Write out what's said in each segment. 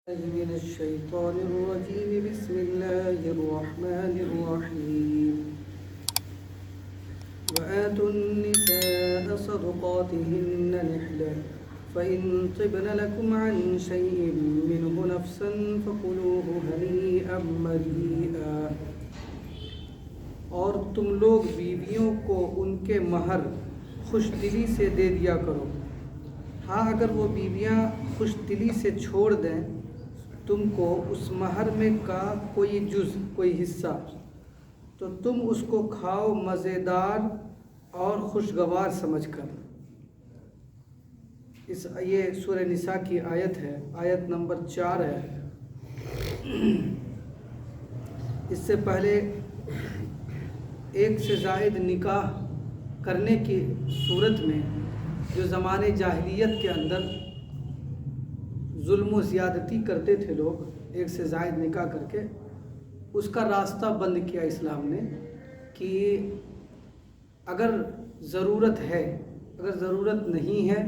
من الشيطان الرجيم بسم الله الرحمن الرحيم وآتوا النساء صدقاتهن نحلة فإن طبن لكم عن شيء منه نفسا فكلوه هنيئا مريئا اور تم لوگ بیویوں کو ان کے مہر خوش دلی سے دے دیا کرو۔ ہاں اگر وہ بیویاں خوش دلی سے چھوڑ دیں تم کو اس مہر میں کا کوئی جز کوئی حصہ تو تم اس کو کھاؤ مزیدار اور خوشگوار سمجھ کر۔ یہ سورہ نساء کی آیت ہے، آیت نمبر 4 ہے۔ اس سے پہلے ایک سے زائد نکاح کرنے کی صورت میں جو زمانے جاہلیت کے اندر ظلم و زیادتی کرتے تھے لوگ، ایک سے زائد نکاح کر کے، اس کا راستہ بند کیا اسلام نے کہ اگر ضرورت ہے، اگر ضرورت نہیں ہے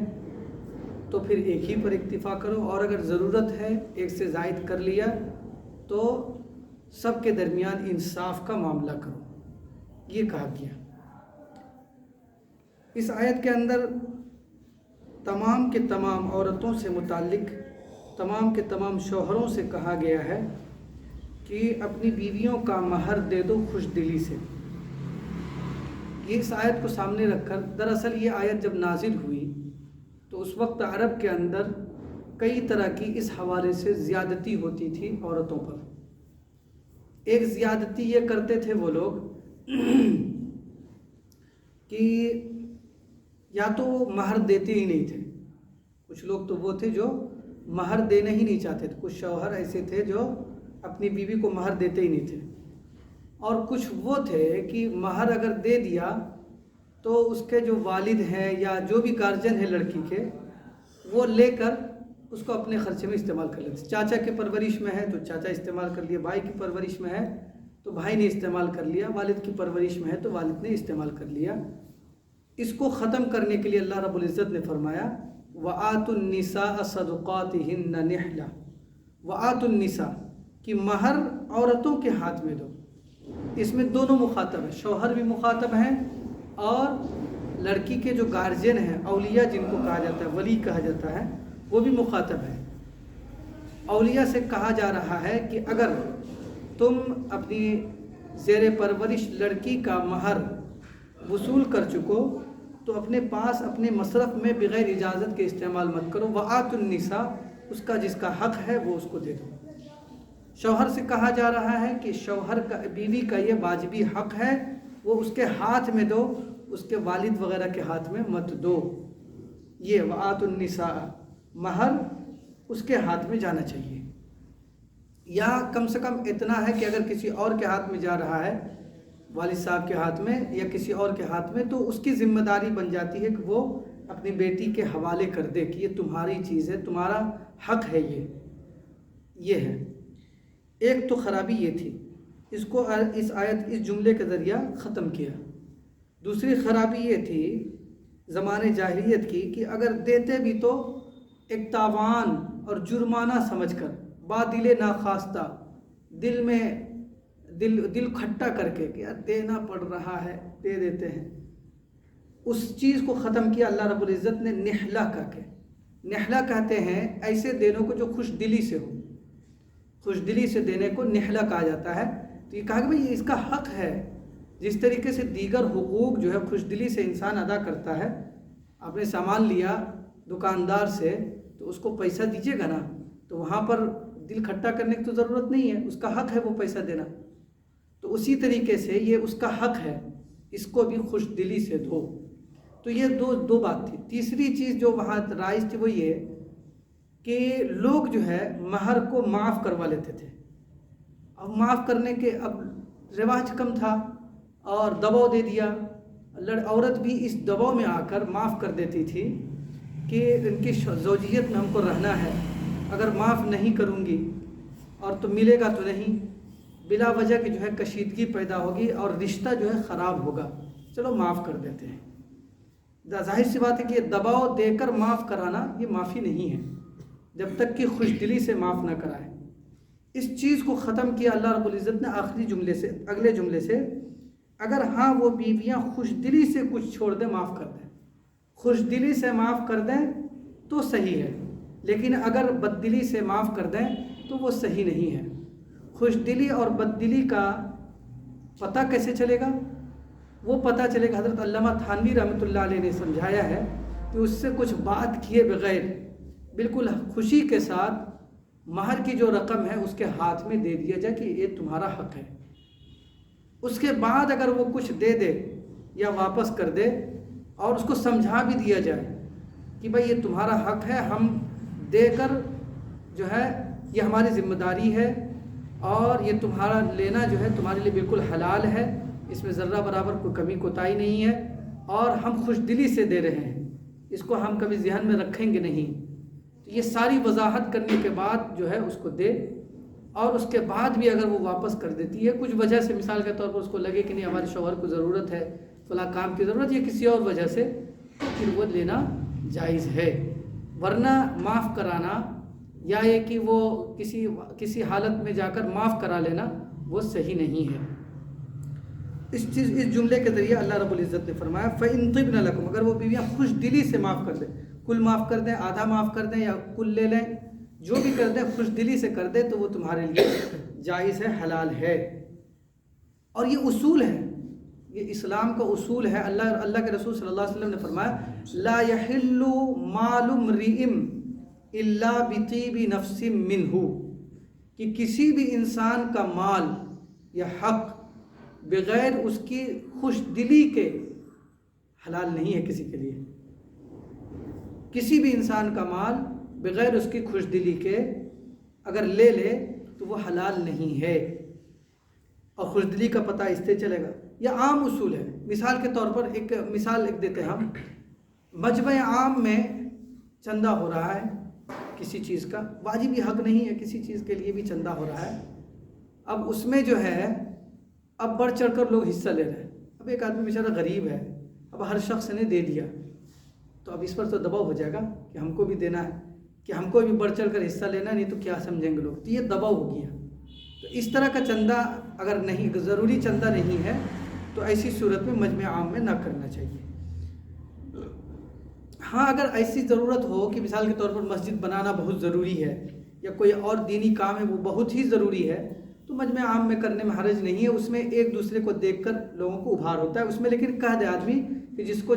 تو پھر ایک ہی پر اکتفا کرو، اور اگر ضرورت ہے ایک سے زائد کر لیا تو سب کے درمیان انصاف کا معاملہ کرو، یہ کہا گیا۔ اس آیت کے اندر تمام کے تمام عورتوں سے متعلق تمام کے تمام شوہروں سے کہا گیا ہے کہ اپنی بیویوں کا مہر دے دو خوش دلی سے۔ اس آیت کو سامنے رکھ کر، دراصل یہ آیت جب نازل ہوئی تو اس وقت عرب کے اندر کئی طرح کی اس حوالے سے زیادتی ہوتی تھی عورتوں پر۔ ایک زیادتی یہ کرتے تھے وہ لوگ کہ یا تو وہ مہر دیتے ہی نہیں تھے، کچھ لوگ تو وہ تھے جو مہر دینا ہی نہیں چاہتے تھے، کچھ شوہر ایسے تھے جو اپنی بیوی کو مہر دیتے ہی نہیں تھے، اور کچھ وہ تھے کہ مہر اگر دے دیا تو اس کے جو والد ہیں یا جو بھی گارجن ہیں لڑکی کے، وہ لے کر اس کو اپنے خرچے میں استعمال کر لیتے۔ چاچا کے پرورش میں ہے تو چاچا استعمال کر لیا، بھائی کی پرورش میں ہے تو بھائی نے استعمال کر لیا، والد کی پرورش میں ہے تو والد نے استعمال کر لیا۔ اس کو ختم کرنے کے لیے اللہ رب العزت نے فرمایا وَآتُوا النِّسَاءَ صَدُقَاتِهِنَّ نِحْلَةً، وَآتُوا النِّسَاءَ کہ مہر عورتوں کے ہاتھ میں دو۔ اس میں دونوں مخاطب ہیں، شوہر بھی مخاطب ہیں اور لڑکی کے جو گارجین ہیں، اولیاء جن کو کہا جاتا ہے، ولی کہا جاتا ہے، وہ بھی مخاطب ہیں۔ اولیاء سے کہا جا رہا ہے کہ اگر تم اپنی زیر پرورش لڑکی کا مہر وصول کر چکو تو اپنے پاس اپنے مصرف میں بغیر اجازت کے استعمال مت کرو۔ وَآتُوا النِّسَاءَ اس کا جس کا حق ہے وہ اس کو دے دو۔ شوہر سے کہا جا رہا ہے کہ شوہر کا بیوی کا یہ واجبی حق ہے، وہ اس کے ہاتھ میں دو، اس کے والد وغیرہ کے ہاتھ میں مت دو۔ یہ وَآتُوا النِّسَاءَ مہر اس کے ہاتھ میں جانا چاہیے، یا کم سے کم اتنا ہے کہ اگر کسی اور کے ہاتھ میں جا رہا ہے، والد صاحب کے ہاتھ میں یا کسی اور کے ہاتھ میں، تو اس کی ذمہ داری بن جاتی ہے کہ وہ اپنی بیٹی کے حوالے کر دے کہ یہ تمہاری چیز ہے، تمہارا حق ہے، یہ ہے۔ ایک تو خرابی یہ تھی، اس کو اس آیت اس جملے کے ذریعہ ختم کیا۔ دوسری خرابی یہ تھی زمانے جاہلیت کی کہ اگر دیتے بھی تو ایک تاوان اور جرمانہ سمجھ کر، بادل ناخواستہ، دل میں دل کھٹا کر کے کہ یار دینا پڑ رہا ہے دے دیتے ہیں، اس چیز کو ختم کیا اللہ رب العزت نے نحلہ کہا کے۔ نحلہ کہتے ہیں ایسے دینوں کو جو خوش دلی سے ہو، خوش دلی سے دینے کو نحلہ کہا جاتا ہے۔ تو یہ کہا کہ بھئی اس کا حق ہے، جس طریقے سے دیگر حقوق جو ہے خوش دلی سے انسان ادا کرتا ہے۔ آپ نے سامان لیا دکاندار سے تو اس کو پیسہ دیجیے گا نا، تو وہاں پر دل کھٹا کرنے کی تو ضرورت نہیں ہے، اس کا حق ہے وہ پیسہ دینا۔ تو اسی طریقے سے یہ اس کا حق ہے، اس کو بھی خوش دلی سے دو۔ تو یہ دو بات تھی۔ تیسری چیز جو وہاں رائج تھی وہ یہ کہ لوگ جو ہے مہر کو معاف کروا لیتے تھے۔ اب معاف کرنے کے اب رواج کم تھا اور دباؤ دے دیا، عورت بھی اس دباؤ میں آ کر معاف کر دیتی تھی کہ ان کی زوجیت میں ہم کو رہنا ہے، اگر معاف نہیں کروں گی اور تو ملے گا تو نہیں، بلا وجہ کی جو ہے کشیدگی پیدا ہوگی اور رشتہ جو ہے خراب ہوگا، چلو معاف کر دیتے ہیں۔ ظاہر سی بات ہے کہ یہ دباؤ دے کر معاف کرانا یہ معافی نہیں ہے، جب تک کہ خوش دلی سے معاف نہ کرائے۔ اس چیز کو ختم کیا اللہ رب العزت نے آخری جملے سے، اگلے جملے سے، اگر ہاں وہ بیویاں خوش دلی سے کچھ چھوڑ دیں، معاف کر دیں، خوش دلی سے معاف کر دیں تو صحیح ہے، لیکن اگر بد دلی سے معاف کر دیں تو وہ صحیح نہیں ہے۔ خوش دلی اور بد دلی کا پتہ کیسے چلے گا؟ وہ پتہ چلے گا، حضرت علامہ تھانوی رحمۃ اللہ علیہ نے سمجھایا ہے کہ اس سے کچھ بات کیے بغیر بالکل خوشی کے ساتھ مہر کی جو رقم ہے اس کے ہاتھ میں دے دیا جائے کہ یہ تمہارا حق ہے۔ اس کے بعد اگر وہ کچھ دے دے یا واپس کر دے اور اس کو سمجھا بھی دیا جائے کہ بھائی یہ تمہارا حق ہے، ہم دے کر جو ہے یہ ہماری ذمہ داری ہے اور یہ تمہارا لینا جو ہے تمہارے لیے بالکل حلال ہے، اس میں ذرہ برابر کوئی کمی کوتاہی نہیں ہے اور ہم خوش دلی سے دے رہے ہیں، اس کو ہم کبھی ذہن میں رکھیں گے نہیں۔ تو یہ ساری وضاحت کرنے کے بعد جو ہے اس کو دے، اور اس کے بعد بھی اگر وہ واپس کر دیتی ہے کچھ وجہ سے، مثال کے طور پر اس کو لگے کہ نہیں ہمارے شوہر کو ضرورت ہے، فلاں کام کی ضرورت یا کسی اور وجہ سے، تو پھر وہ لینا جائز ہے۔ ورنہ معاف کرانا یا یہ کہ وہ کسی حالت میں جا کر معاف کرا لینا وہ صحیح نہیں ہے۔ اس جملے کے ذریعے اللہ رب العزت نے فرمایا فَإِن طِبْنَ لَكُمْ، اگر وہ بیویاں خوش دلی سے معاف کر دیں، کل معاف کر دیں، آدھا معاف کر دیں یا کل لے لیں، جو بھی کر دیں خوش دلی سے کر دیں تو وہ تمہارے لیے جائز ہے، حلال ہے۔ اور یہ اصول ہے، یہ اسلام کا اصول ہے۔ اللہ کے رسول صلی اللہ علیہ وسلم نے فرمایا لا يحل مال امرئ الا بطیب نفس منہ، کہ کسی بھی انسان کا مال یا حق بغیر اس کی خوش دلی کے حلال نہیں ہے کسی کے لیے۔ کسی بھی انسان کا مال بغیر اس کی خوش دلی کے اگر لے لے تو وہ حلال نہیں ہے، اور خوش دلی کا پتہ اس سے چلے گا۔ یہ عام اصول ہے۔ مثال کے طور پر ایک مثال دیتے ہیں ہم، مجمع عام میں چندہ ہو رہا ہے کسی چیز کا، واجبی حق نہیں ہے، کسی چیز کے لیے بھی چندہ ہو رہا ہے۔ اب اس میں جو ہے اب بڑھ چڑھ کر لوگ حصہ لے رہے ہیں۔ اب ایک آدمی بیچارہ غریب ہے، اب ہر شخص نے دے دیا تو اب اس پر تو دباؤ ہو جائے گا کہ ہم کو بھی دینا ہے، کہ ہم کو بھی بڑھ چڑھ کر حصہ لینا، نہیں تو کیا سمجھیں گے لوگ، تو یہ دباؤ ہو گیا۔ تو اس طرح کا چندہ اگر نہیں، ضروری چندہ نہیں ہے تو ایسی صورت میں مجمع عام میں نہ کرنا چاہیے۔ ہاں اگر ایسی ضرورت ہو کہ مثال کے طور پر مسجد بنانا بہت ضروری ہے یا کوئی اور دینی کام ہے وہ بہت ہی ضروری ہے تو مجمع عام میں کرنے میں حرج نہیں ہے، اس میں ایک دوسرے کو دیکھ کر لوگوں کو ابھار ہوتا ہے اس میں، لیکن کہہ دے آدمی کہ جس کو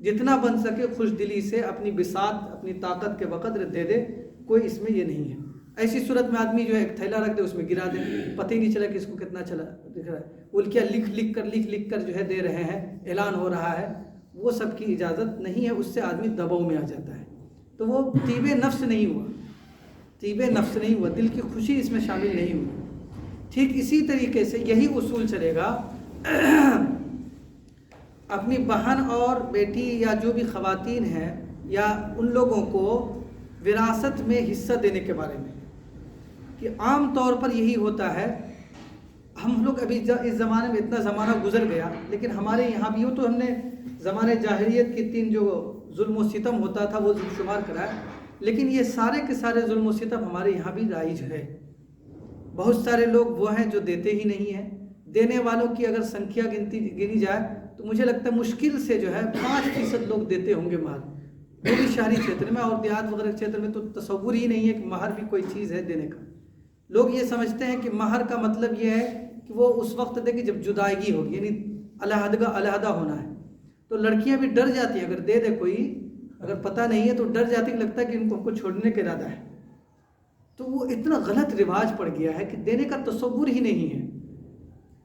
جتنا بن سکے خوش دلی سے اپنی بساط اپنی طاقت کے بقدر دے دے، کوئی اس میں یہ نہیں ہے۔ ایسی صورت میں آدمی جو ہے ایک تھیلا رکھ دے اس میں گرا دے، پتہ ہی نہیں چلا کہ اس کو کتنا چلا دکھ رہا ہے، وہ کیا لکھ کر جو ہے دے رہے ہیں، اعلان ہو رہا ہے، وہ سب کی اجازت نہیں ہے، اس سے آدمی دباؤ میں آ جاتا ہے، تو وہ طیب نفس نہیں ہوا، طیب نفس نہیں ہوا، دل کی خوشی اس میں شامل نہیں ہوئی۔ ٹھیک اسی طریقے سے یہی اصول چلے گا اپنی بہن اور بیٹی یا جو بھی خواتین ہیں یا ان لوگوں کو وراثت میں حصہ دینے کے بارے میں، کہ عام طور پر یہی ہوتا ہے۔ ہم لوگ ابھی اس زمانے میں اتنا زمانہ گزر گیا، لیکن ہمارے یہاں بھی ہو تو ہم نے زمانے جاہلیت کی 3 جو ظلم و ستم ہوتا تھا وہ شمار کرا ہے، لیکن یہ سارے کے سارے ظلم و ستم ہمارے یہاں بھی رائج ہے۔ بہت سارے لوگ وہ ہیں جو دیتے ہی نہیں ہیں، دینے والوں کی اگر سنکھیا گنی جائے تو مجھے لگتا ہے مشکل سے جو ہے 5% لوگ دیتے ہوں گے مہر، وہ بھی شہری چھیتر میں، اور دیہات وغیرہ چھیتر میں تو تصور ہی نہیں ہے کہ مہر بھی کوئی چیز ہے دینے کا۔ لوگ یہ سمجھتے ہیں کہ مہر کا مطلب یہ ہے کہ وہ اس وقت دے کہ جب جدائیگی ہوگی، یعنی علیحدہ ہونا ہے، تو لڑکیاں بھی ڈر جاتی ہیں، اگر دے دے کوئی، اگر پتہ نہیں ہے تو ڈر جاتی، لگتا ہے کہ ان کو چھوڑنے کا ارادہ ہے، تو وہ اتنا غلط رواج پڑ گیا ہے کہ دینے کا تصور ہی نہیں ہے۔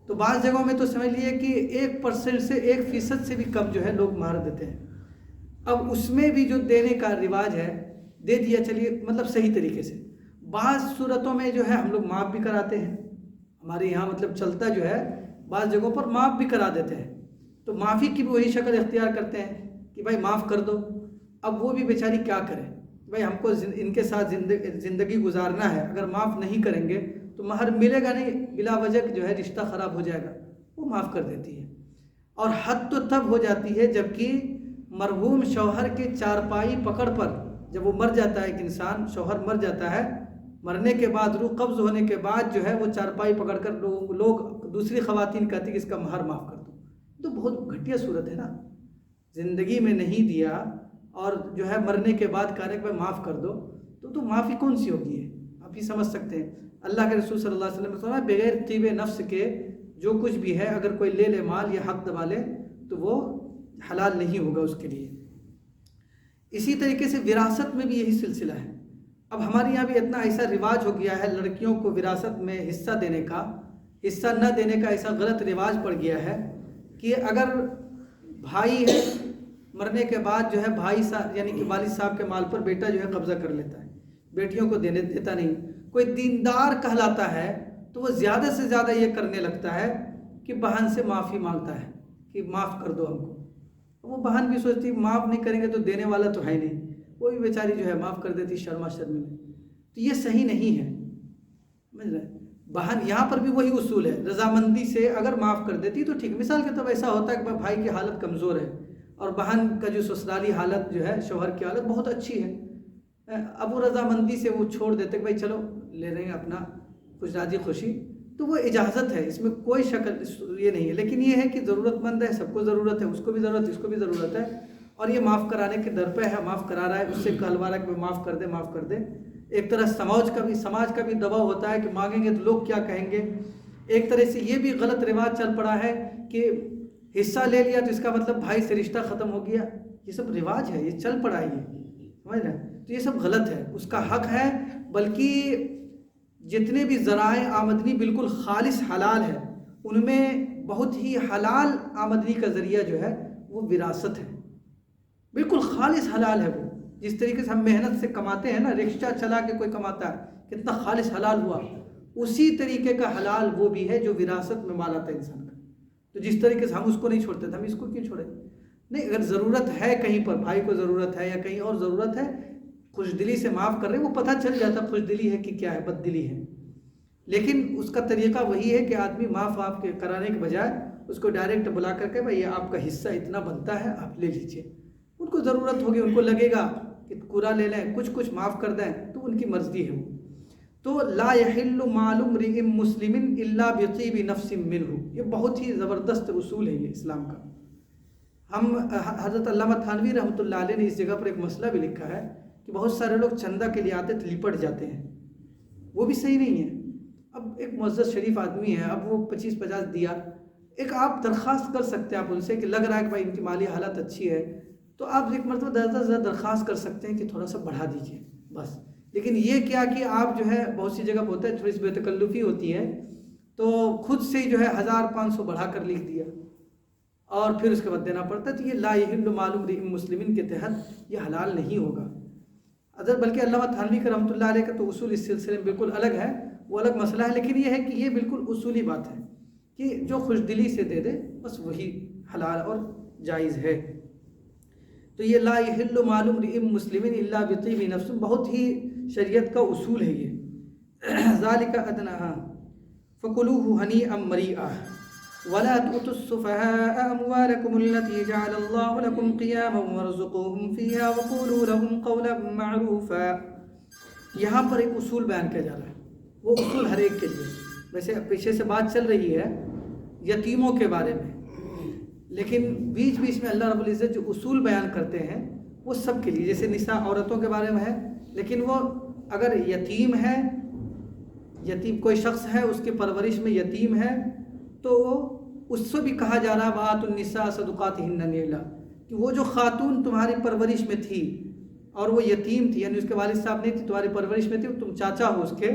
تو بعض جگہوں میں تو سمجھ لیے کہ 1% سے 1% سے بھی کم جو ہے لوگ مہر دیتے ہیں۔ اب اس میں بھی جو دینے کا رواج ہے دے دیا، چلیے مطلب صحیح طریقے سے۔ بعض صورتوں میں جو ہے ہم لوگ معاف بھی کراتے ہیں، ہمارے یہاں مطلب چلتا جو ہے بعض جگہوں پر معاف بھی کرا دیتے ہیں، تو معافی کی بھی وہی شکل اختیار کرتے ہیں کہ بھائی معاف کر دو۔ اب وہ بھی بیچاری کیا کرے، بھائی ہم کو ان کے ساتھ زندگی گزارنا ہے، اگر معاف نہیں کریں گے تو مہر ملے گا نہیں، بلا وجہ جو ہے رشتہ خراب ہو جائے گا، وہ معاف کر دیتی ہے۔ اور حد تو تب ہو جاتی ہے جبکہ مرحوم شوہر کے چارپائی پکڑ پر جب وہ مر جاتا ہے ایک انسان، شوہر مر جاتا ہے، مرنے کے بعد روح قبض ہونے کے بعد جو ہے وہ چارپائی پکڑ کر لوگ دوسری خواتین کہتی کہ اس کا مہر معاف کر دو. تو بہت گھٹیا صورت ہے نا. زندگی میں نہیں دیا اور جو ہے مرنے کے بعد کہنے کہ معاف کر دو، تو معافی کون سی ہوگی ہے؟ آپ ہی سمجھ سکتے ہیں. اللہ کے رسول صلی اللہ علیہ وسلم نے فرمایا بغیر طیب نفس کے جو کچھ بھی ہے اگر کوئی لے لے مال یا حق دبا لے تو وہ حلال نہیں ہوگا اس کے لیے. اسی طریقے سے وراثت میں بھی یہی سلسلہ ہے. اب ہمارے یہاں بھی اتنا ایسا رواج ہو گیا ہے لڑکیوں کو وراثت میں حصہ دینے کا، حصہ نہ دینے کا ایسا غلط رواج پڑ گیا ہے کہ اگر بھائی ہے مرنے کے بعد جو ہے بھائی صاحب یعنی کہ والد صاحب کے مال پر بیٹا جو ہے قبضہ کر لیتا ہے، بیٹیوں کو دیتا نہیں. کوئی دیندار کہلاتا ہے تو وہ زیادہ سے زیادہ یہ کرنے لگتا ہے کہ بہن سے معافی مانگتا ہے کہ معاف کر دو ہم کو. وہ بہن بھی سوچتی معاف نہیں کریں گے تو دینے والا تو ہے نہیں، وہ بھی بیچاری جو ہے معاف کر دیتی شرما شرمی میں. تو یہ صحیح نہیں ہے. سمجھ رہے؟ بہن یہاں پر بھی وہی اصول ہے، رضامندی سے اگر معاف کر دیتی تو ٹھیک. مثال کے طور ایسا ہوتا ہے کہ بھائی کی حالت کمزور ہے اور بہن کا جو سسرالی حالت جو ہے شوہر کی حالت بہت اچھی ہے، اب وہ رضامندی سے وہ چھوڑ دیتے کہ بھائی چلو لے رہے ہیں اپنا خوش راضی خوشی، تو وہ اجازت ہے، اس میں کوئی شکل یہ نہیں ہے. لیکن یہ ہے کہ ضرورت مند ہے، سب کو ضرورت ہے، اس کو بھی ضرورت، اس کو بھی ضرورت ہے، اور یہ معاف کرانے کے در پہ ہے، معاف کرا رہا ہے، اس سے کہلوا رہا ہے کہ معاف کر دے معاف کر دے. ایک طرح سماج کا بھی دباؤ ہوتا ہے کہ مانگیں گے تو لوگ کیا کہیں گے. ایک طرح سے یہ بھی غلط رواج چل پڑا ہے کہ حصہ لے لیا تو اس کا مطلب بھائی سے رشتہ ختم ہو گیا. یہ سب رواج ہے، یہ چل پڑا ہے، یہ سمجھ رہے ہیں؟ تو یہ سب غلط ہے. اس کا حق ہے، بلکہ جتنے بھی ذرائع آمدنی بالکل خالص حلال ہے ان میں بہت ہی حلال آمدنی کا ذریعہ جو ہے وہ وراثت ہے. بالکل خالص حلال ہے. وہ جس طریقے سے ہم محنت سے کماتے ہیں نا، رکشہ چلا کے کوئی کماتا ہے کتنا خالص حلال ہوا، اسی طریقے کا حلال وہ بھی ہے جو وراثت میں مال آتا ہے انسان کا. تو جس طریقے سے ہم اس کو نہیں چھوڑتے تھے، ہم اس کو کیوں چھوڑیں؟ نہیں، اگر ضرورت ہے کہیں پر، بھائی کو ضرورت ہے یا کہیں اور ضرورت ہے، خوش دلی سے معاف کر رہے ہیں، وہ پتہ چل جاتا خوش دلی ہے کہ کیا ہے، بد دلی ہے. لیکن اس کا طریقہ وہی ہے کہ آدمی معاف کرانے کے بجائے اس کو ڈائریکٹ بلا کر کے بھائی یہ آپ کا حصہ اتنا بنتا ہے آپ لے لیجئے. ان کو ضرورت ہوگی، ان کو لگے گا کہ پورا لے لیں، کچھ معاف کر دیں، تو ان کی مرضی ہے وہ. تو لا يحل مال امرئ مسلم الا بطیب نفس منه، یہ بہت ہی زبردست اصول ہے یہ اسلام کا. ہم حضرت علامہ تھانوی رحمۃ اللہ علیہ نے اس جگہ پر ایک مسئلہ بھی لکھا ہے کہ بہت سارے لوگ چندہ کے لیے آتے تو لپٹ جاتے ہیں، وہ بھی صحیح نہیں ہے. اب ایک معزز شریف آدمی ہے، اب وہ 25-50 دیا، ایک آپ درخواست کر سکتے ہیں آپ ان سے کہ لگ رہا ہے کہ بھائی ان کی مالی حالت اچھی ہے، تو آپ ایک مرتبہ 10,000 درخواست کر سکتے ہیں کہ تھوڑا سا بڑھا دیجئے بس. لیکن یہ کیا کہ آپ جو ہے بہت سی جگہ ہوتا ہے تھوڑی سی بے تکلفی ہوتی ہے تو خود سے جو ہے 1,500 بڑھا کر لکھ دیا اور پھر اس کے بعد دینا پڑتا ہے. تو یہ لا یحل مال امرئ مسلم کے تحت یہ حلال نہیں ہوگا. بلکہ علامہ تھانوی کا رحمۃ اللہ علیہ کا تو اصول اس سلسلے میں بالکل الگ ہے، وہ الگ مسئلہ ہے. لیکن یہ ہے کہ یہ بالکل اصولی بات ہے کہ جو خوش دلی سے دے دے بس وہی حلال اور جائز ہے. تو یہ لا یحل مال امرئ مسلم الا بطیب نفس بہت ہی شریعت کا اصول ہے یہ. ذالک ادنی فکلوہ ہنیئا مریئا ولا تؤتوا السفهاء اموالکم التي جعل الله لكم قیاما وارزقوهم فيها وقولوا لهم قولا معروفا. یہاں پر ایک اصول بیان کیا جا رہا ہے، وہ اصول ہر ایک کے لیے. ویسے پیچھے سے بات چل رہی ہے یتیموں کے بارے میں، لیکن بیچ بیچ میں اللہ رب العزت جو اصول بیان کرتے ہیں وہ سب کے لیے. جیسے نساء عورتوں کے بارے میں ہے، لیکن وہ اگر یتیم ہے، یتیم کوئی شخص ہے اس کی پرورش میں یتیم ہے تو اس سے بھی کہا جا رہا وآتوا النساء صدقاتہن نحلا، کہ وہ جو خاتون تمہاری پرورش میں تھی اور وہ یتیم تھی، یعنی اس کے والد صاحب نہیں تھی، تمہاری پرورش میں تھی، تم چاچا ہو اس کے،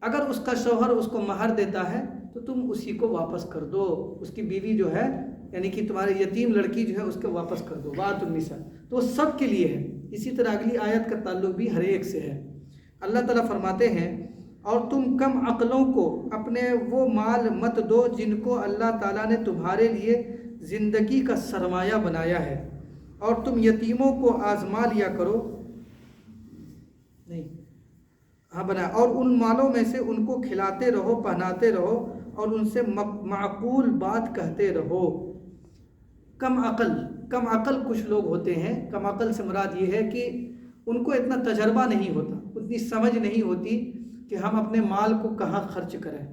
اگر اس کا شوہر اس کو مہر دیتا ہے تو تم اسی کو واپس کر دو. اس کی بیوی جو ہے یعنی کہ تمہاری یتیم لڑکی جو ہے اس کو واپس کر دو. وآتوا النساء تو وہ سب کے لیے ہے. اسی طرح اگلی آیت کا تعلق بھی ہر ایک سے ہے. اللہ تعالیٰ فرماتے ہیں اور تم کم عقلوں کو اپنے وہ مال مت دو جن کو اللہ تعالیٰ نے تمہارے لیے زندگی کا سرمایہ بنایا ہے، اور تم یتیموں کو آزما لیا کرو بنا، اور ان مالوں میں سے ان کو کھلاتے رہو، پہناتے رہو، اور ان سے معقول بات کہتے رہو. کم عقل کچھ لوگ ہوتے ہیں. کم عقل سے مراد یہ ہے کہ ان کو اتنا تجربہ نہیں ہوتا، اتنی سمجھ نہیں ہوتی کہ ہم اپنے مال کو کہاں خرچ کریں،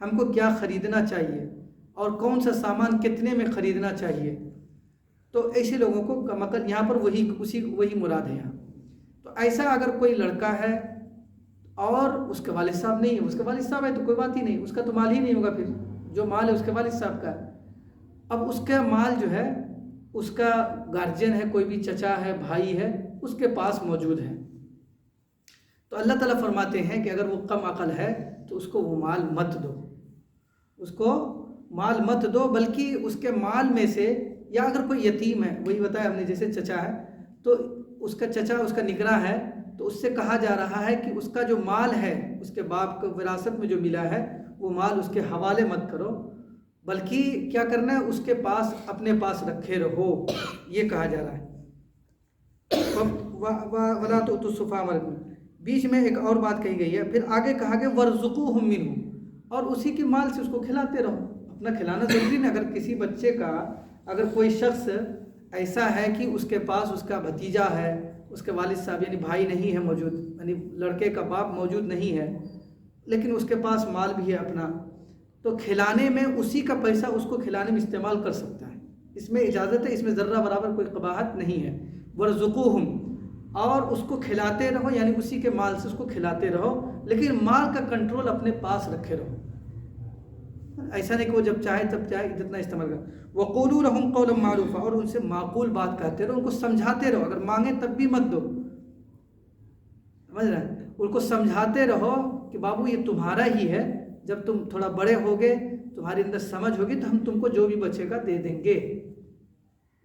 ہم کو کیا خریدنا چاہیے اور کون سا سامان کتنے میں خریدنا چاہیے. تو ایسے لوگوں کو مطلب یہاں پر وہی مراد ہے یہاں. تو ایسا اگر کوئی لڑکا ہے اور اس کے والد صاحب نہیں ہے، اس کے والد صاحب ہے تو کوئی بات ہی نہیں، اس کا تو مال ہی نہیں ہوگا، پھر جو مال ہے اس کے والد صاحب کا ہے. اب اس کا مال جو ہے اس کا گارجین ہے، کوئی بھی چچا ہے، بھائی ہے، اس کے پاس موجود ہے. تو اللہ تعالیٰ فرماتے ہیں کہ اگر وہ کم عقل ہے تو اس کو وہ مال مت دو، اس کو مال مت دو، بلکہ اس کے مال میں سے، یا اگر کوئی یتیم ہے، وہی بتایا ہم نے جیسے چچا ہے تو اس کا چچا اس کا نگراں ہے، تو اس سے کہا جا رہا ہے کہ اس کا جو مال ہے، اس کے باپ کو وراثت میں جو ملا ہے، وہ مال اس کے حوالے مت کرو، بلکہ کیا کرنا ہے، اس کے پاس اپنے پاس رکھے رہو، یہ کہا جا رہا ہے. وَلَا تُؤْتُوا السُّفَهَاءَ أَمْوَالَكُمْ. بیچ میں ایک اور بات کہی گئی ہے، پھر آگے کہا کہ وَارْزُقُوهُم مِّنْهُ، اور اسی کے مال سے اس کو کھلاتے رہو. اپنا کھلانا ضروری نہیں. اگر کسی بچے کا، اگر کوئی شخص ایسا ہے کہ اس کے پاس اس کا بھتیجا ہے، اس کے والد صاحب یعنی بھائی نہیں ہے موجود، یعنی لڑکے کا باپ موجود نہیں ہے، لیکن اس کے پاس مال بھی ہے اپنا، تو کھلانے میں اسی کا پیسہ اس کو کھلانے میں استعمال کر سکتا ہے. اس میں اجازت ہے، اس میں ذرہ برابر کوئی قباحت نہیں ہے. وَارْزُقُوهُم، اور اس کو کھلاتے رہو، یعنی اسی کے مال سے اس کو کھلاتے رہو، لیکن مال کا کنٹرول اپنے پاس رکھے رہو. ایسا نہیں کہ وہ جب چاہے تب چاہے جتنا استعمال کرو. وَقُولُوا لَهُمْ قَوْلًا مَّعْرُوفًا، اور ان سے معقول بات کہتے رہو، ان کو سمجھاتے رہو، اگر مانگے تب بھی مت دو. سمجھ رہے ہیں؟ ان کو سمجھاتے رہو کہ بابو یہ تمہارا ہی ہے، جب تم تھوڑا بڑے ہوگے، تمہارے اندر سمجھ ہوگی تو ہم تم کو جو بھی بچے گا دے دیں گے.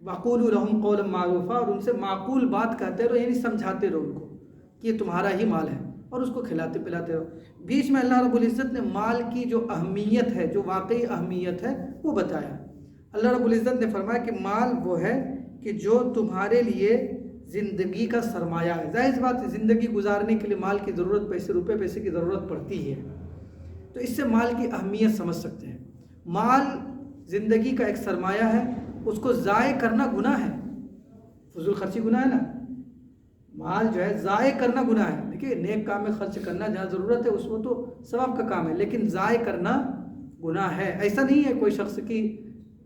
وَقُولُوا لَهُمْ قَوْلًا مَّعْرُوفًا، اور ان سے معقول بات کہتے رہو، یعنی سمجھاتے رہو ان کو کہ یہ تمہارا ہی مال ہے، اور اس کو کھلاتے پلاتے رہو. بیچ میں اللہ رب العزت نے مال کی جو اہمیت ہے، جو واقعی اہمیت ہے، وہ بتایا. اللہ رب العزت نے فرمایا کہ مال وہ ہے کہ جو تمہارے لیے زندگی کا سرمایہ ہے. ظاہر سی بات ہے، زندگی گزارنے کے لیے مال کی ضرورت، روپے پیسے کی ضرورت پڑتی ہے. تو اس سے مال کی اہمیت سمجھ سکتے ہیں. مال زندگی کا ایک سرمایہ ہے، اس کو ضائع کرنا گناہ ہے، فضول خرچی گناہ ہے نا. مال جو ہے ضائع کرنا گناہ ہے. دیکھیے نیک کام میں خرچ کرنا جہاں ضرورت ہے اس میں تو ثواب کا کام ہے، لیکن ضائع کرنا گناہ ہے. ایسا نہیں ہے کوئی شخص کی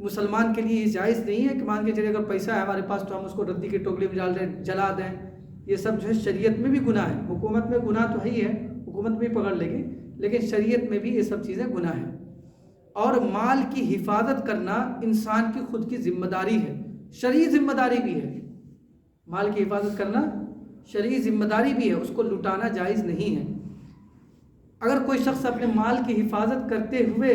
مسلمان کے لیے یہ جائز نہیں ہے کہ مان کے چلیے اگر پیسہ ہے ہمارے پاس تو ہم اس کو ردی کی ٹوکری میں ڈال دیں، جلا دیں. یہ سب جو ہے شریعت میں بھی گناہ ہے. حکومت میں گناہ تو ہے ہی ہے، حکومت بھی پکڑ لے گی، لیکن شریعت میں بھی یہ سب چیزیں گناہ ہیں. اور مال کی حفاظت کرنا انسان کی خود کی ذمہ داری ہے، شرعی ذمہ داری بھی ہے. مال کی حفاظت کرنا شرعی ذمہ داری بھی ہے، اس کو لٹانا جائز نہیں ہے. اگر کوئی شخص اپنے مال کی حفاظت کرتے ہوئے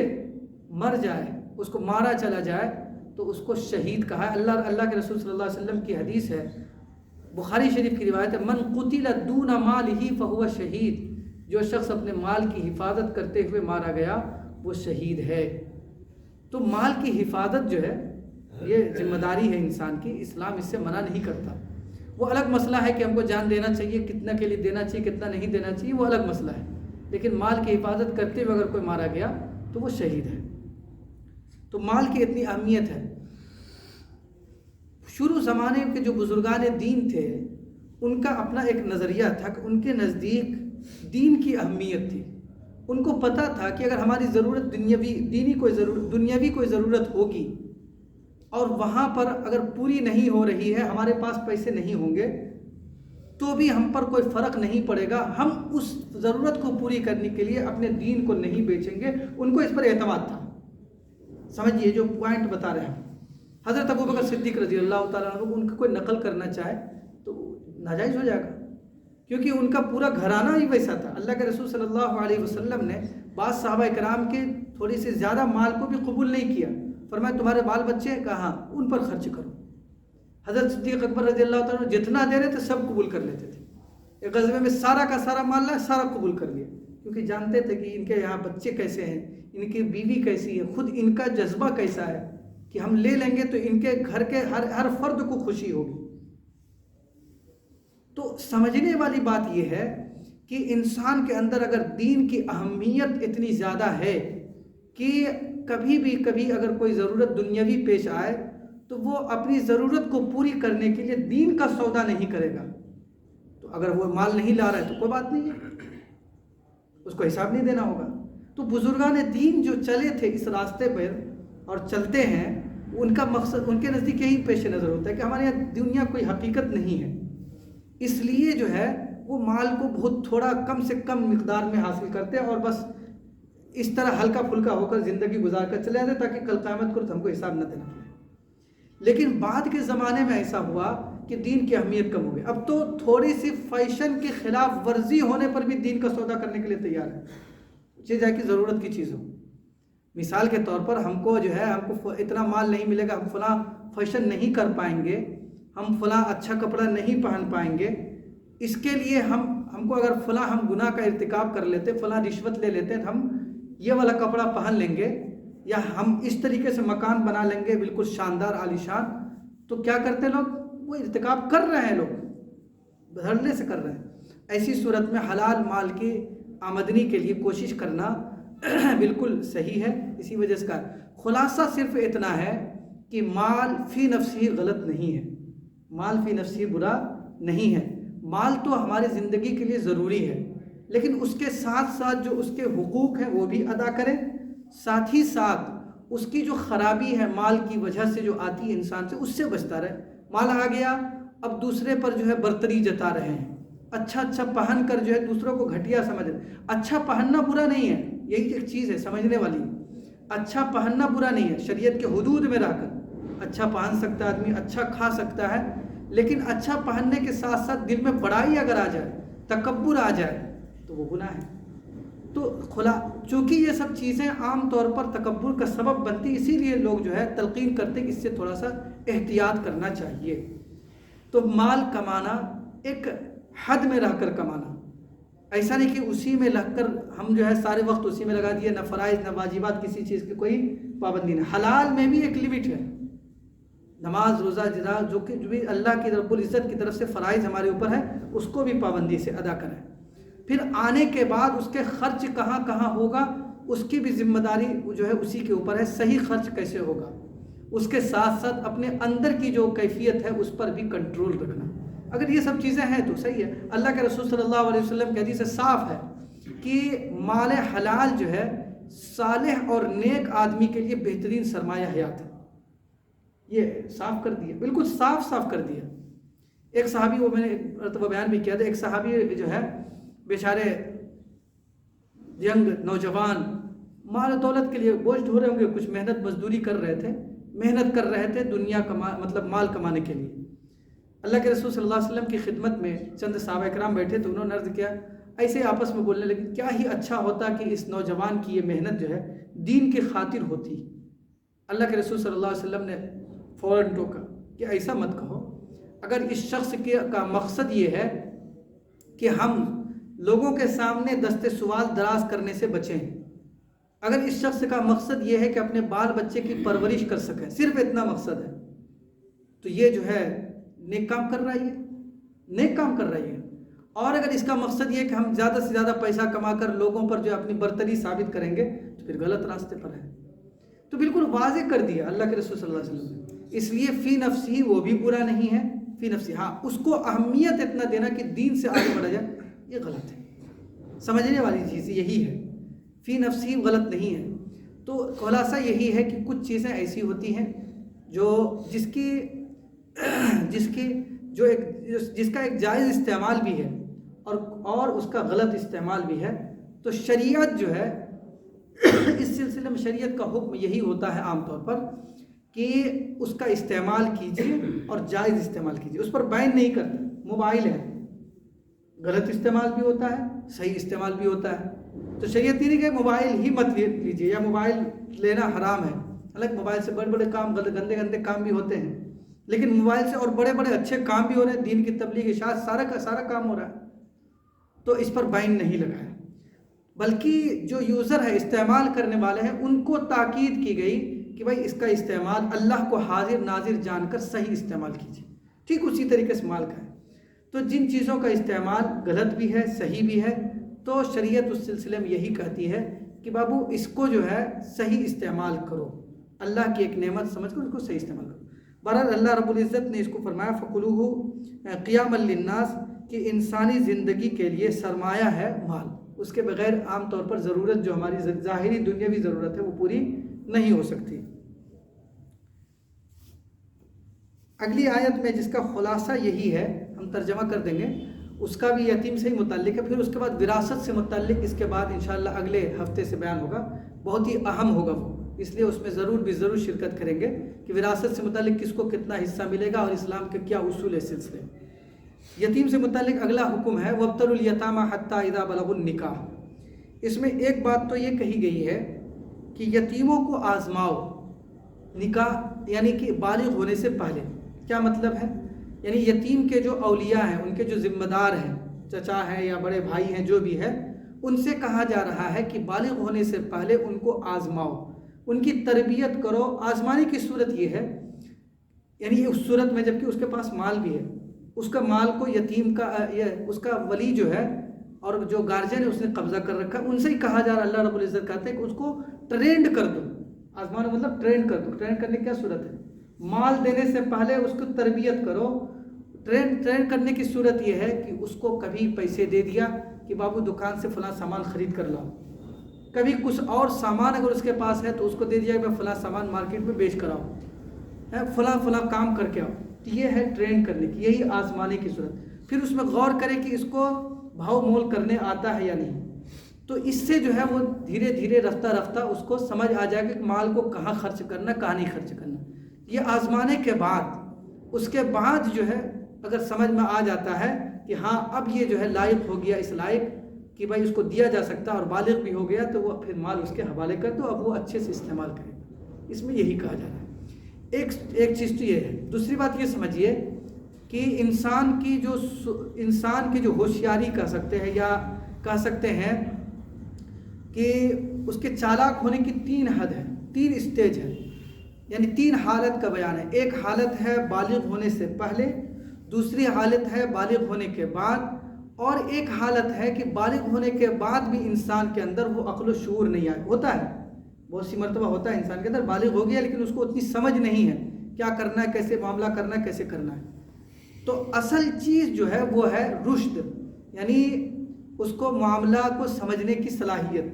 مر جائے، اس کو مارا چلا جائے، تو اس کو شہید کہا ہے. اللہ کے رسول صلی اللہ علیہ وسلم کی حدیث ہے، بخاری شریف کی روایت ہے، من قتل دون مالہ فہو شہید. جو شخص اپنے مال کی حفاظت کرتے ہوئے مارا گیا وہ شہید ہے. تو مال کی حفاظت جو ہے یہ ذمہ داری ہے انسان کی، اسلام اس سے منع نہیں کرتا. وہ الگ مسئلہ ہے کہ ہم کو جان دینا چاہیے، کتنا کے لیے دینا چاہیے، کتنا نہیں دینا چاہیے، وہ الگ مسئلہ ہے. لیکن مال کی حفاظت کرتے ہوئے اگر کوئی مارا گیا تو وہ شہید ہے. تو مال کی اتنی اہمیت ہے. شروع زمانے کے جو بزرگان دین تھے ان کا اپنا ایک نظریہ تھا کہ ان کے نزدیک دین کی اہمیت تھی. ان کو پتہ تھا کہ اگر ہماری ضرورت دنیاوی کوئی ضرورت ہوگی اور وہاں پر اگر پوری نہیں ہو رہی ہے، ہمارے پاس پیسے نہیں ہوں گے، تو بھی ہم پر کوئی فرق نہیں پڑے گا، ہم اس ضرورت کو پوری کرنے کے لیے اپنے دین کو نہیں بیچیں گے. ان کو اس پر اعتماد تھا. سمجھیے جو پوائنٹ بتا رہے ہیں. حضرت ابوبکر صدیق رضی اللہ تعالیٰ عنہ ان کا کوئی نقل کرنا چاہے تو ناجائز ہو جائے گا، کیونکہ ان کا پورا گھرانہ ہی ویسا تھا. اللہ کے رسول صلی اللہ علیہ وسلم نے بعض صحابہ کرام کے تھوڑی سی زیادہ مال کو بھی قبول نہیں کیا. فرمایا تمہارے بال بچے کہاں، ان پر خرچ کرو. حضرت صدیق اکبر رضی اللہ تعالیٰ جتنا دے رہے تھے سب قبول کر لیتے تھے. ایک غزوے میں سارا کا سارا مال لا، سارا قبول کر لیا، کیونکہ جانتے تھے کہ ان کے یہاں بچے کیسے ہیں، ان کی بیوی کیسی ہے، خود ان کا جذبہ کیسا ہے کہ ہم لے لیں گے تو ان کے گھر کے ہر فرد کو خوشی ہوگی. تو سمجھنے والی بات یہ ہے کہ انسان کے اندر اگر دین کی اہمیت اتنی زیادہ ہے کہ کبھی اگر کوئی ضرورت دنیاوی پیش آئے تو وہ اپنی ضرورت کو پوری کرنے کے لیے دین کا سودا نہیں کرے گا. اگر وہ مال نہیں لا رہا ہے تو کوئی بات نہیں ہے، اس کو حساب نہیں دینا ہوگا۔ تو بزرگان دین جو چلے تھے اس راستے پر اور چلتے ہیں، ان کا مقصد، ان کے نزدیک یہی پیش نظر ہوتا ہے کہ ہمارے یہاں دنیا کوئی حقیقت نہیں ہے، اس لیے جو ہے وہ مال کو بہت تھوڑا کم سے کم مقدار میں حاصل کرتے ہیں اور بس اس طرح ہلکا پھلکا ہو کر زندگی گزار کر چلے جاتے تاکہ کل قیامت کو ہم کو حساب نہ دینا پڑے۔ لیکن بعد کے زمانے میں ایسا ہوا کہ دین کی اہمیت کم ہو گئی، اب تو تھوڑی سی فیشن کے خلاف ورزی ہونے پر بھی دین کا سودا کرنے کے لیے تیار ہے، چیز ہے کہ ضرورت کی چیز ہو۔ مثال کے طور پر ہم کو جو ہے، ہم کو اتنا مال نہیں ملے گا، ہم فلاں فیشن نہیں کر پائیں گے، ہم فلاں اچھا کپڑا نہیں پہن پائیں گے، اس کے لیے ہم کو اگر فلاں ہم گناہ کا ارتکاب کر لیتے، فلاں رشوت لے لیتے، ہم یہ والا کپڑا پہن لیں گے یا ہم اس طریقے سے مکان بنا لیں گے بالکل شاندار عالیشان، تو کیا کرتے لوگ؟ وہ ارتکاب کر رہے ہیں، لوگ دھڑنے سے کر رہے ہیں۔ ایسی صورت میں حلال مال کی آمدنی کے لیے کوشش کرنا بالکل صحیح ہے۔ اسی وجہ سے کا خلاصہ صرف اتنا ہے کہ مال فی نفسی غلط نہیں ہے، مال فی نفسی برا نہیں ہے، مال تو ہماری زندگی کے لیے ضروری ہے، لیکن اس کے ساتھ ساتھ جو اس کے حقوق ہیں وہ بھی ادا کریں، ساتھ ہی ساتھ اس کی جو خرابی ہے مال کی وجہ سے جو آتی ہے انسان سے، اس سے بچتا رہے۔ مال آ گیا، اب دوسرے پر جو ہے برتری جتا رہے ہیں، اچھا پہن کر جو ہے دوسروں کو گھٹیا سمجھ رہے ہیں۔ اچھا پہننا برا نہیں ہے، یہی ایک چیز ہے سمجھنے والی، اچھا پہننا برا نہیں ہے، شریعت کے حدود میں رہ کر اچھا پہن سکتا ہے آدمی، اچھا کھا سکتا ہے، لیکن اچھا پہننے کے ساتھ ساتھ دل میں بڑائی اگر آ جائے، تکبر آ جائے تو وہ گناہ ہے۔ تو چونکہ یہ سب چیزیں عام طور پر تکبر کا سبب بنتی، اسی لیے لوگ جو ہے تلقین کرتے کہ اس سے تھوڑا سا احتیاط کرنا چاہیے۔ تو مال کمانا ایک حد میں رہ کر کمانا، ایسا نہیں کہ اسی میں لگ کر ہم جو ہے سارے وقت اسی میں لگا دیے، نہ فرائض نہ واجبات، کسی چیز کی کوئی پابندی نہیں۔ حلال میں بھی ایک لیمٹ ہے، نماز روزہ جو بھی اللہ کی رب العزت کی طرف سے فرائض ہمارے اوپر ہے، اس کو بھی پابندی سے ادا کریں۔ پھر آنے کے بعد اس کے خرچ کہاں کہاں ہوگا، اس کی بھی ذمہ داری جو ہے اسی کے اوپر ہے، صحیح خرچ کیسے ہوگا، اس کے ساتھ ساتھ اپنے اندر کی جو کیفیت ہے اس پر بھی کنٹرول رکھنا۔ اگر یہ سب چیزیں ہیں تو صحیح ہے۔ اللہ کے رسول صلی اللہ علیہ وسلم کی حدیث سے صاف ہے کہ مال حلال جو ہے صالح اور نیک آدمی کے لیے بہترین سرمایہ حیات ہے، یہ صاف کر دیا، بالکل صاف کر دیا۔ ایک صحابی، وہ میں نے مرتبہ بیان بھی کیا تھا، ایک صحابی جو ہے بیچارے ینگ نوجوان مال و دولت کے لیے بوجھ ڈھو رہے ہوں گے، کچھ محنت مزدوری کر رہے تھے دنیا مطلب مال کمانے کے لیے۔ اللہ کے رسول صلی اللہ علیہ وسلم کی خدمت میں چند صحابہ کرام بیٹھے تو انہوں نے عرض کیا، ایسے آپس میں بولنے لگے، کیا ہی اچھا ہوتا کہ اس نوجوان کی یہ محنت جو ہے دین کی خاطر ہوتی۔ اللہ کے رسول صلی اللہ علیہ وسلم نے فوراً ٹوکا کہ ایسا مت کہو، اگر اس شخص کا مقصد یہ ہے کہ ہم لوگوں کے سامنے دست سوال دراز کرنے سے بچیں، اگر اس شخص کا مقصد یہ ہے کہ اپنے بال بچے کی پرورش کر سکیں، صرف اتنا مقصد ہے، تو یہ جو ہے نیک کام کر رہی ہے۔ اور اگر اس کا مقصد یہ ہے کہ ہم زیادہ سے زیادہ پیسہ کما کر لوگوں پر جو اپنی برتری ثابت کریں گے تو پھر غلط راستے پر ہے۔ تو بالکل واضح کر دیا اللہ کے رسول صلی اللہ علیہ وسلم نے۔ اس لیے فی نفسی وہ بھی برا نہیں ہے، فی نفسی ہاں اس کو اہمیت اتنا دینا کہ دین سے آگے بڑھا جائے، یہ غلط ہے۔ سمجھنے والی چیز یہی ہے، فی نفسی غلط نہیں ہے۔ تو خلاصہ یہی ہے کہ کچھ چیزیں ایسی ہوتی ہیں جو جس کا ایک جائز استعمال بھی ہے اور اس کا غلط استعمال بھی ہے۔ تو شریعت جو ہے اس سلسلے میں شریعت کا حکم یہی ہوتا ہے عام طور پر کہ اس کا استعمال کیجیے اور جائز استعمال کیجیے، اس پر بین نہیں کرتا۔ موبائل ہے، غلط استعمال بھی ہوتا ہے، صحیح استعمال بھی ہوتا ہے، تو شریعت یہ نہیں کہ موبائل ہی مت لیجیے یا موبائل لینا حرام ہے۔ حالانکہ موبائل سے بڑے بڑے کام، گندے کام بھی ہوتے ہیں، لیکن موبائل سے اور بڑے بڑے اچھے کام بھی ہو رہے ہیں، دین کی تبلیغ اشاعت سارا کا سارا کام ہو رہا ہے، تو اس پر بین نہیں لگایا، بلکہ جو یوزر ہے، استعمال کرنے والے ہیں، ان کو تاکید کی گئی کہ بھائی اس کا استعمال اللہ کو حاضر ناظر جان کر صحیح استعمال کیجیے۔ ٹھیک اسی طریقے سے مال کا ہے، تو جن چیزوں کا استعمال غلط بھی ہے صحیح بھی ہے، تو شریعت اس سلسلے میں یہی کہتی ہے کہ بابو اس کو جو ہے صحیح استعمال کرو، اللہ کی ایک نعمت سمجھ کر اس کو صحیح استعمال کرو۔ بہرحال اللہ رب العزت نے اس کو فرمایا فَكُلُوهُ قِيَامًا لِلنَّاسِ، کہ انسانی زندگی کے لیے سرمایہ ہے مال، اس کے بغیر عام طور پر ضرورت جو ہماری ظاہری دنیاوی ضرورت ہے وہ پوری نہیں ہو سکتی۔ اگلی آیت میں جس کا خلاصہ یہی ہے، ہم ترجمہ کر دیں گے، اس کا بھی یتیم سے ہی متعلق ہے، پھر اس کے بعد وراثت سے متعلق اس کے بعد انشاءاللہ اگلے ہفتے سے بیان ہوگا، بہت ہی اہم ہوگا وہ، اس لیے اس میں ضرور شرکت کریں گے کہ وراثت سے متعلق کس کو کتنا حصہ ملے گا اور اسلام کے کیا اصول ہے سلسلے۔ یتیم سے متعلق اگلا حکم ہے وَابْتَلُوا الْيَتَامَى حَتَّى إِذَا بَلَغُوا النِّكَاحَ۔ اس میں ایک بات تو یہ کہی گئی ہے کہ یتیموں کو آزماؤ نکاح یعنی کہ بالغ ہونے سے پہلے۔ کیا مطلب ہے؟ یعنی یتیم کے جو اولیاء ہیں، ان کے جو ذمہ دار ہیں، چچا ہیں یا بڑے بھائی ہیں، جو بھی ہے، ان سے کہا جا رہا ہے کہ بالغ ہونے سے پہلے ان کو آزماؤ، ان کی تربیت کرو۔ آزمانے کی صورت یہ ہے، یعنی اس صورت میں جبکہ اس کے پاس مال بھی ہے، اس کا مال کو یتیم کا اس کا ولی جو ہے اور جو گارجین ہے اس نے قبضہ کر رکھا ہے، ان سے ہی کہا جا رہا ہے، اللہ رب العزت کہتے ہیں کہ اس کو ٹرینڈ کر دو۔ آزمانا مطلب ٹرینڈ کر دو۔ ٹرینڈ کرنے کی کیا صورت ہے؟ مال دینے سے پہلے اس کو تربیت کرو۔ ٹرینڈ کرنے کی صورت یہ ہے کہ اس کو کبھی پیسے دے دیا کہ بابو دکان سے فلاں سامان خرید کر لاؤ، کبھی کچھ اور سامان اگر اس کے پاس ہے تو اس کو دے دیا کہ میں فلاں سامان مارکیٹ میں بیچ کر آؤں، فلاں کام کر کے آؤ۔ یہ ہے ٹرین کرنے کی، یہی آزمانے کی صورت۔ پھر اس میں غور کرے کہ اس کو بھاؤ مول کرنے آتا ہے یا نہیں، تو اس سے جو ہے وہ دھیرے دھیرے رفتہ اس کو سمجھ آ جائے گا کہ مال کو کہاں خرچ کرنا، کہاں نہیں خرچ کرنا۔ یہ آزمانے کے بعد، اس کے بعد جو ہے اگر سمجھ میں آ جاتا ہے کہ ہاں اب یہ جو ہے لائق ہو گیا، اس لائق کہ بھائی اس کو دیا جا سکتا اور بالغ بھی ہو گیا، تو وہ پھر مال اس کے حوالے کر دو، اب وہ اچھے سے استعمال کرے۔ اس میں یہی کہا جا رہا ہے۔ ایک چیز تو یہ ہے۔ دوسری بات یہ سمجھیے کہ انسان کی جو ہوشیاری کہہ سکتے ہیں یا کہہ سکتے ہیں کہ اس کے چالاک ہونے کی 3 حد ہے، 3 اسٹیج ہے، یعنی 3 حالت کا بیان ہے۔ ایک حالت ہے بالغ ہونے سے پہلے، دوسری حالت ہے بالغ ہونے کے بعد، اور ایک حالت ہے کہ بالغ ہونے کے بعد بھی انسان کے اندر وہ عقل و شعور نہیں آئے۔ ہوتا ہے، بہت سی مرتبہ ہوتا ہے انسان کے اندر، بالغ ہو گیا لیکن اس کو اتنی سمجھ نہیں ہے کیا کرنا ہے، کیسے معاملہ کرنا ہے، کیسے کرنا ہے۔ تو اصل چیز جو ہے وہ ہے رشد، یعنی اس کو معاملہ کو سمجھنے کی صلاحیت۔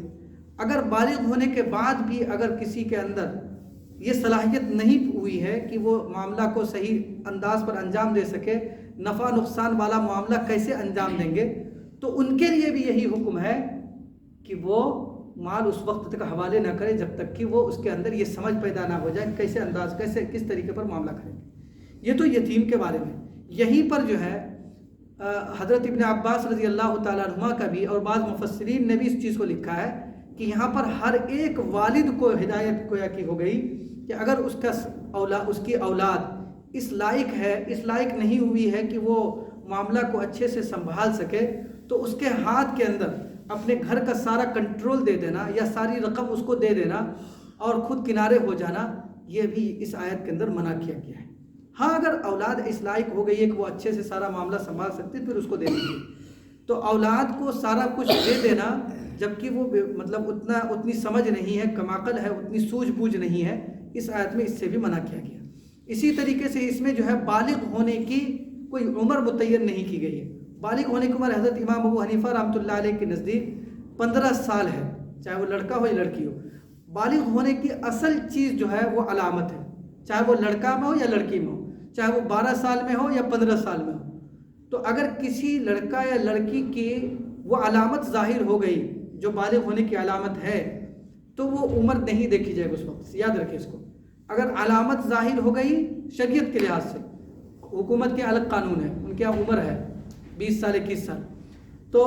اگر بالغ ہونے کے بعد بھی اگر کسی کے اندر یہ صلاحیت نہیں ہوئی ہے کہ وہ معاملہ کو صحیح انداز پر انجام دے سکے، نفع نقصان والا معاملہ کیسے انجام دیں گے، تو ان کے لیے بھی یہی حکم ہے کہ وہ مال اس وقت تک حوالے نہ کرے جب تک کہ وہ اس کے اندر یہ سمجھ پیدا نہ ہو جائے کیسے انداز، کس طریقے پر معاملہ کریں گے۔ یہ تو یتیم کے بارے میں۔ یہیں پر جو ہے حضرت ابن عباس رضی اللہ تعالیٰ عنہما کا بھی اور بعض مفسرین نے بھی اس چیز کو لکھا ہے کہ یہاں پر ہر ایک والد کو ہدایت گویا کی ہو گئی کہ اگر اس کی اولاد اس لائق ہے، اس لائق نہیں ہوئی ہے کہ وہ معاملہ کو اچھے سے سنبھال سکے، تو اس کے ہاتھ کے اندر اپنے گھر کا سارا کنٹرول دے دینا یا ساری رقم اس کو دے دینا اور خود کنارے ہو جانا، یہ بھی اس آیت کے اندر منع کیا گیا ہے۔ ہاں اگر اولاد اس لائق ہو گئی ہے کہ وہ اچھے سے سارا معاملہ سنبھال سکتی پھر اس کو دے دیجیے، تو اولاد کو سارا کچھ دے دینا جبکہ وہ مطلب اتنی سمجھ نہیں ہے، کم عقل ہے، اتنی سوجھ بوجھ نہیں ہے، اس آیت میں اس سے بھی منع کیا گیا۔ اسی طریقے سے اس میں جو ہے بالغ ہونے کی کوئی عمر متعین نہیں کی گئی ہے۔ بالغ ہونے کی عمر حضرت امام ابو حنیفہ رحمۃ اللہ علیہ کے نزدیک 15 سال ہے، چاہے وہ لڑکا ہو یا لڑکی ہو۔ بالغ ہونے کی اصل چیز جو ہے وہ علامت ہے، چاہے وہ لڑکا میں ہو یا لڑکی میں ہو، چاہے وہ 12 سال میں ہو یا 15 سال میں ہو۔ تو اگر کسی لڑکا یا لڑکی کی وہ علامت ظاہر ہو گئی جو بالغ ہونے کی علامت ہے، تو وہ عمر نہیں دیکھی جائے گی اس وقت سے، یاد رکھیں اس کو۔ اگر علامت ظاہر ہو گئی شریعت کے لحاظ سے، حکومت کے الگ قانون ہے، ان کی عمر ہے 20 سال 21 سال، تو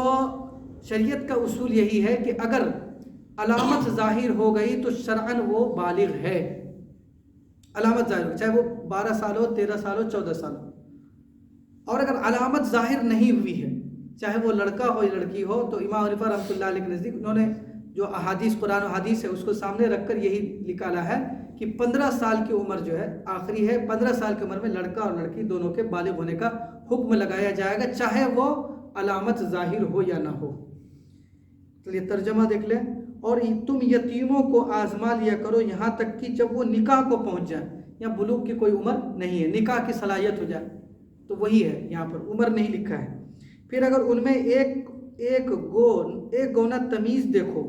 شریعت کا اصول یہی ہے کہ اگر علامت ظاہر ہو گئی تو شرعاً وہ بالغ ہے۔ علامت ظاہر ہو، چاہے وہ 12 سال ہو، 13 سال ہو، 14 سال ہو۔ اور اگر علامت ظاہر نہیں ہوئی ہے، چاہے وہ لڑکا ہو یا لڑکی ہو، تو امام حنیفہ رحمۃ اللہ علیہ کے نزدیک انہوں نے جو احادیث قرآن و حدیث ہے اس کو سامنے رکھ کر یہی نکالا ہے کہ 15 سال کی عمر جو ہے آخری ہے۔ 15 سال کی عمر میں لڑکا اور لڑکی دونوں کے بالغ ہونے کا حکم لگایا جائے گا، چاہے وہ علامت ظاہر ہو یا نہ ہو۔ تو یہ ترجمہ دیکھ لیں۔ اور تم یتیموں کو آزما لیا کرو یہاں تک کہ جب وہ نکاح کو پہنچ جائے، یا بلوغ کی کوئی عمر نہیں ہے، نکاح کی صلاحیت ہو جائے، تو وہی ہے، یہاں پر عمر نہیں لکھا ہے۔ پھر اگر ان میں ایک گونا تمیز دیکھو،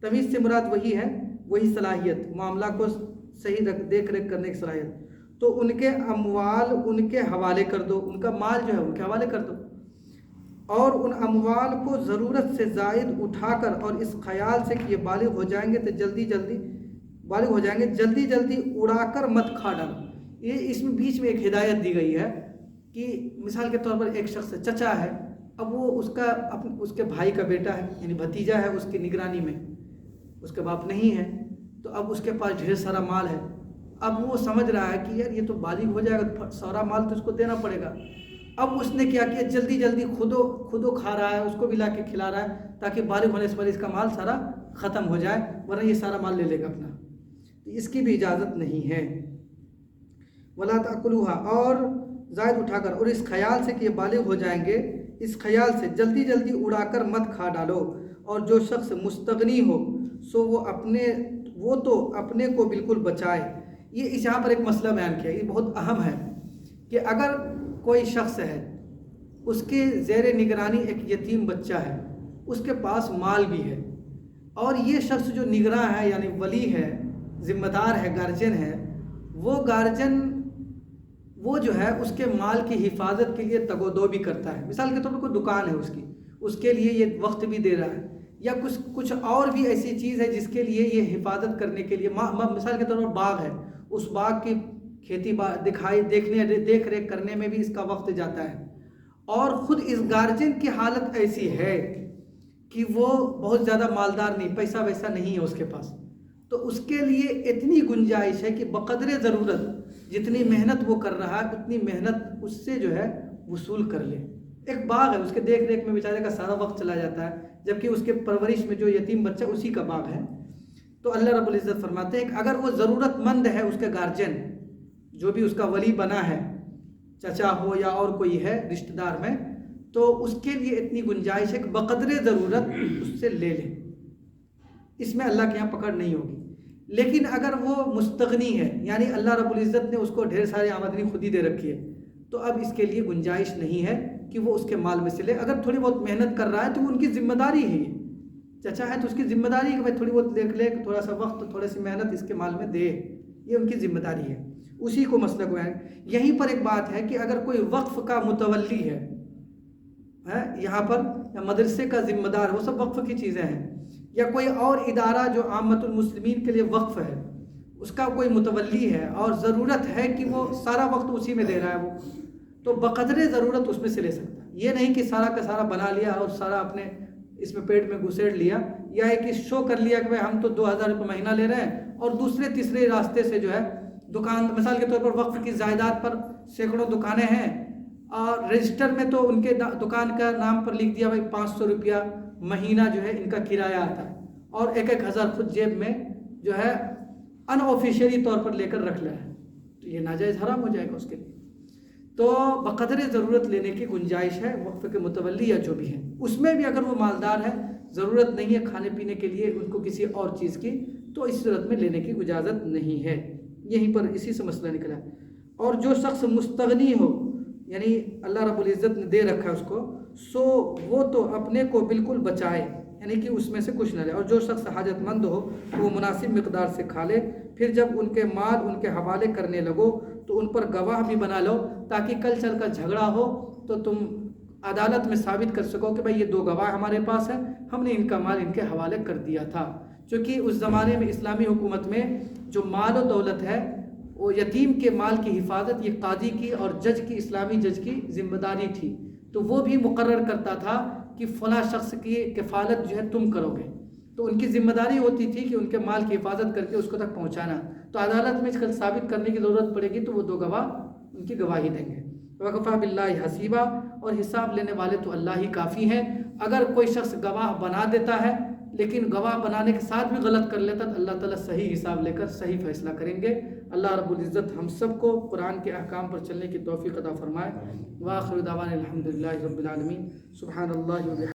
تمیز سے مراد وہی ہے، وہی صلاحیت، معاملہ کو صحیح دیکھ ریکھ کرنے کی صلاحیت، تو ان کے اموال ان کے حوالے کر دو، ان کا مال جو ہے ان کے حوالے کر دو، اور ان اموال کو ضرورت سے زائد اٹھا کر، اور اس خیال سے کہ یہ بالغ ہو جائیں گے تو جلدی جلدی اڑا کر مت کھا ڈالو۔ یہ اس میں بیچ میں ایک ہدایت دی گئی ہے کہ مثال کے طور پر ایک شخص چچا ہے، اب وہ اس کے بھائی کا بیٹا ہے، یعنی بھتیجا ہے، اس کی نگرانی میں، اس کے باپ نہیں ہے، تو اب اس کے پاس ڈھیر سارا مال ہے، اب وہ سمجھ رہا ہے کہ یار یہ تو بالغ ہو جائے گا، سارا مال تو اس کو دینا پڑے گا۔ اب اس نے کیا کیا، جلدی خودو کھا رہا ہے، اس کو بھی لا کے کھلا رہا ہے تاکہ بالغ ہونے سے پہلے اس کا مال سارا ختم ہو جائے، ورنہ یہ سارا مال لے لے گا اپنا، تو اس کی بھی اجازت نہیں ہے۔ وَلَا تَأْكُلُوهَا، اور زائد اٹھا کر، اور اس خیال سے کہ یہ بالغ ہو جائیں گے، اس خیال سے جلدی اڑا کر مت کھا ڈالو۔ اور جو شخص مستغنی ہو سو وہ تو اپنے کو بالکل بچائے۔ یہ یہاں پر ایک مسئلہ بیان کیا، یہ بہت اہم ہے کہ اگر کوئی شخص ہے، اس کے زیر نگرانی ایک یتیم بچہ ہے، اس کے پاس مال بھی ہے، اور یہ شخص جو نگراں ہے یعنی ولی ہے، ذمہ دار ہے، گارجن ہے، وہ گارجن وہ جو ہے اس کے مال کی حفاظت کے لیے تگ و دو بھی کرتا ہے۔ مثال کے طور پر کوئی دکان ہے اس کے لیے یہ وقت بھی دے رہا ہے، یا کچھ اور بھی ایسی چیز ہے جس کے لیے یہ حفاظت کرنے کے لیے، مثال کے طور پر باغ ہے، اس باغ کی کھیتی دیکھ ریکھ کرنے میں بھی اس کا وقت جاتا ہے، اور خود اس گارجن کی حالت ایسی ہے کہ وہ بہت زیادہ مالدار نہیں، پیسہ ویسا نہیں ہے اس کے پاس، تو اس کے لیے اتنی گنجائش ہے کہ بقدر ضرورت جتنی محنت وہ کر رہا ہے اتنی محنت اس سے جو ہے وصول کر لے۔ ایک باغ ہے، اس کے دیکھ ریکھ میں بیچارے کا سارا وقت چلا جاتا ہے، جبکہ اس کے پرورش میں جو یتیم بچہ اسی کا باغ ہے۔ تو اللہ رب العزت فرماتے ہیں کہ اگر وہ ضرورت مند ہے، اس کے گارجن جو بھی اس کا ولی بنا ہے، چچا ہو یا اور کوئی ہے رشتہ دار میں، تو اس کے لیے اتنی گنجائش ہے کہ بقدر ضرورت اس سے لے لے، اس میں اللہ کے یہاں پکڑ نہیں ہوگی۔ لیکن اگر وہ مستغنی ہے، یعنی اللہ رب العزت نے اس کو ڈھیر ساری آمدنی خود ہی دے رکھی ہے، تو اب اس کے لیے گنجائش نہیں ہے کہ وہ اس کے مال میں سے لے۔ اگر تھوڑی بہت محنت کر رہا ہے تو وہ ان کی ذمہ داری ہے، چچا ہے تو اس کی ذمہ داری ہے کہ بھائی تھوڑی بہت دیکھ لے، تھوڑا سا وقت، تھوڑی سی محنت اس کے مال میں دے، یہ ان کی ذمہ داری ہے، اسی کو مسئلہ کو ہے۔ یہیں پر ایک بات ہے کہ اگر کوئی وقف کا متولی ہے یہاں پر، یا مدرسے کا ذمہ دار، وہ سب وقف کی چیزیں ہیں، یا کوئی اور ادارہ جو عامت المسلمین کے لیے وقف ہے، اس کا کوئی متولی ہے اور ضرورت ہے کہ وہ سارا وقت اسی میں دے رہا ہے، وہ تو بقدر ضرورت اس میں سے لے سکتا ہے۔ یہ نہیں کہ سارا کا سارا بنا لیا اور سارا اپنے اس میں پیٹ میں گھسیڑ لیا، یا ایک شو کر لیا کہ ہم تو 2000 روپے مہینہ لے رہے ہیں، اور دوسرے تیسرے راستے سے جو ہے دکان، مثال کے طور پر وقف کی جائیداد پر سینکڑوں دکانیں ہیں، اور رجسٹر میں تو ان کے دکان کا نام پر لکھ دیا بھائی 500 روپیہ مہینہ جو ہے ان کا کرایہ آتا ہے، اور 1,000 خود جیب میں جو ہے ان آفیشیلی طور پر لے کر رکھ لیا ہے، تو یہ ناجائز حرام ہو جائے گا اس کے لیے۔ تو بقدر ضرورت لینے کی گنجائش ہے وقف کے متولی یا جو بھی ہے، اس میں بھی اگر وہ مالدار ہے، ضرورت نہیں ہے کھانے پینے کے لیے ان کو کسی اور چیز کی، تو اس صورت میں لینے کی اجازت نہیں ہے۔ یہیں پر اسی سے مسئلہ نکلا ہے۔ اور جو شخص مستغنی ہو، یعنی اللہ رب العزت نے دے رکھا ہے اس کو، سو وہ تو اپنے کو بالکل بچائے، یعنی کہ اس میں سے کچھ نہ لے، اور جو شخص حاجت مند ہو تو وہ مناسب مقدار سے کھا لے۔ پھر جب ان کے مال ان کے حوالے کرنے لگو تو ان پر گواہ بھی بنا لو، تاکہ کل چل کر جھگڑا ہو تو تم عدالت میں ثابت کر سکو کہ بھائی یہ 2 گواہ ہمارے پاس ہیں، ہم نے ان کا مال ان کے حوالے کر دیا تھا۔ چونکہ اس زمانے میں اسلامی حکومت میں جو مال و دولت ہے، وہ یتیم کے مال کی حفاظت یہ قاضی کی اور جج کی، اسلامی جج کی ذمہ داری تھی، تو وہ بھی مقرر کرتا تھا کہ فلاں شخص کی کفالت جو ہے تم کرو گے، تو ان کی ذمہ داری ہوتی تھی کہ ان کے مال کی حفاظت کر کے اس کو تک پہنچانا۔ تو عدالت میں کل ثابت کرنے کی ضرورت پڑے گی تو وہ 2 گواہ ان کی گواہی دیں گے۔ وَكَفَىٰ بِاللَّهِ حَسِيبًا، اور حساب لینے والے تو اللہ ہی کافی ہیں۔ اگر کوئی شخص گواہ بنا دیتا ہے لیکن گواہ بنانے کے ساتھ بھی غلط کر لیتا تو اللہ تعالیٰ صحیح حساب لے کر صحیح فیصلہ کریں گے۔ اللہ رب العزت ہم سب کو قرآن کے احکام پر چلنے کی توفیق عطا فرمائے۔ وآخر دعوانا الحمدللہ رب العالمین۔ سبحان اللہ